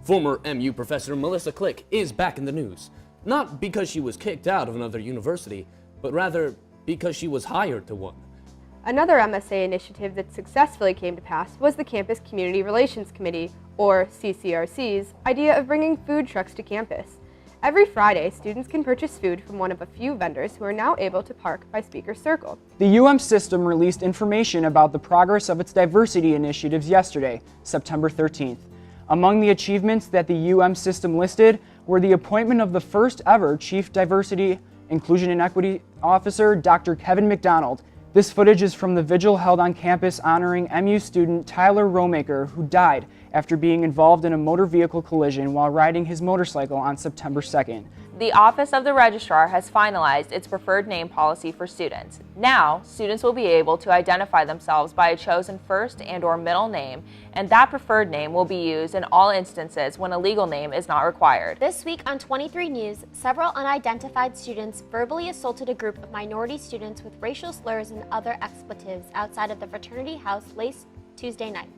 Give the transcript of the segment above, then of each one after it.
Former MU professor Melissa Click is back in the news. Not because she was kicked out of another university, but rather because she was hired to one. Another MSA initiative that successfully came to pass was the Campus Community Relations Committee, or CCRC's, idea of bringing food trucks to campus. Every Friday, students can purchase food from one of a few vendors who are now able to park by Speaker Circle. The UM system released information about the progress of its diversity initiatives yesterday, September 13th. Among the achievements that the UM system listed were the appointment of the first ever Chief Diversity, Inclusion and Equity Officer, Dr. Kevin McDonald. This footage is from the vigil held on campus honoring MU student Tyler Romaker, who died after being involved in a motor vehicle collision while riding his motorcycle on September 2nd. The Office of the Registrar has finalized its preferred name policy for students. Now, students will be able to identify themselves by a chosen first and/or middle name, and that preferred name will be used in all instances when a legal name is not required. This week on 23 News, several unidentified students verbally assaulted a group of minority students with racial slurs and other expletives outside of the fraternity house late Tuesday night,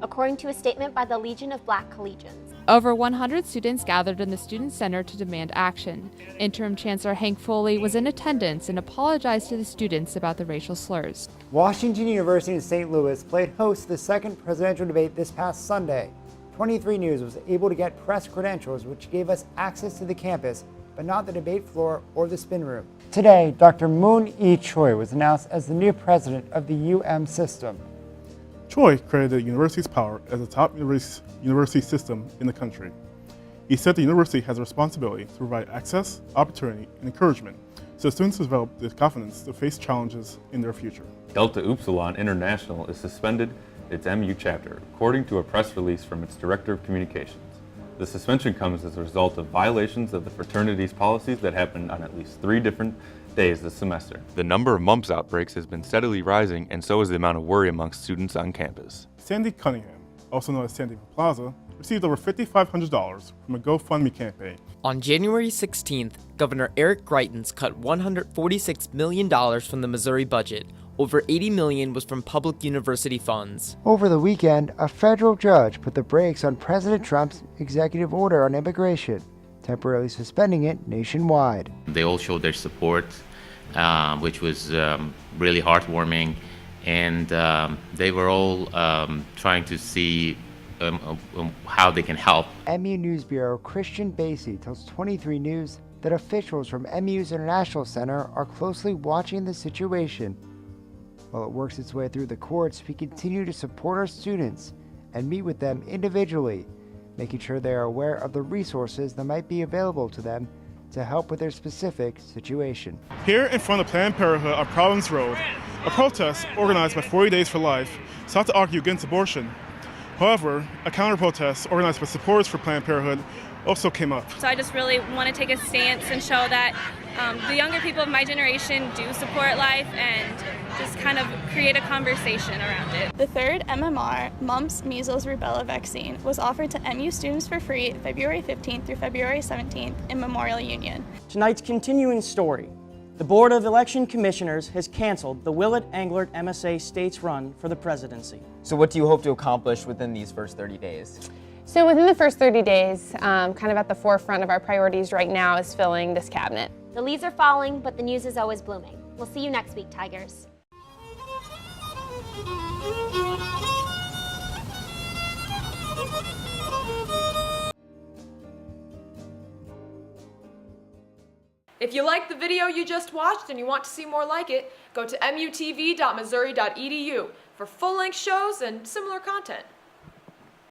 according to a statement by the Legion of Black Collegians. Over 100 students gathered in the Student Center to demand action. Interim Chancellor Hank Foley was in attendance and apologized to the students about the racial slurs. Washington University in St. Louis played host to the second presidential debate this past Sunday. 23 News was able to get press credentials which gave us access to the campus, but not the debate floor or the spin room. Today, Dr. Moon E. Choi was announced as the new president of the UM system. Choi credited the university's power as the top university system in the country. He said the university has a responsibility to provide access, opportunity, and encouragement so students develop the confidence to face challenges in their future. Delta Upsilon International is suspended its MU chapter, according to a press release from its Director of Communications. The suspension comes as a result of violations of the fraternity's policies that happened on at least 3 different days this semester. The number of mumps outbreaks has been steadily rising, and so is the amount of worry amongst students on campus. Sandy Cunningham, also known as Sandy Plaza, received over $5,500 from a GoFundMe campaign. On January 16th, Governor Eric Greitens cut $146 million from the Missouri budget. Over $80 million was from public university funds. Over the weekend, a federal judge put the brakes on President Trump's executive order on immigration, temporarily suspending it nationwide. They all showed their support, which was really heartwarming, and they were all trying to see how they can help. MU News Bureau Christian Basie tells 23 News that officials from MU's International Center are closely watching the situation. While it works its way through the courts, we continue to support our students and meet with them individually, making sure they are aware of the resources that might be available to them to help with their specific situation. Here in front of Planned Parenthood on Providence Road, a protest organized by 40 Days for Life sought to argue against abortion. However, a counter-protest organized by supporters for Planned Parenthood also came up. So I just really want to take a stance and show that the younger people of my generation do support life and just kind of create a conversation around it. The third MMR, mumps, measles, rubella vaccine, was offered to MU students for free February 15th through February 17th in Memorial Union. Tonight's continuing story. The Board of Election Commissioners has canceled the Willett Englert MSA States run for the presidency. So what do you hope to accomplish within these first 30 days? So within the first 30 days, kind of at the forefront of our priorities right now is filling this cabinet. The leaves are falling, but the news is always blooming. We'll see you next week, Tigers. If you liked the video you just watched and you want to see more like it, go to mutv.missouri.edu for full-length shows and similar content.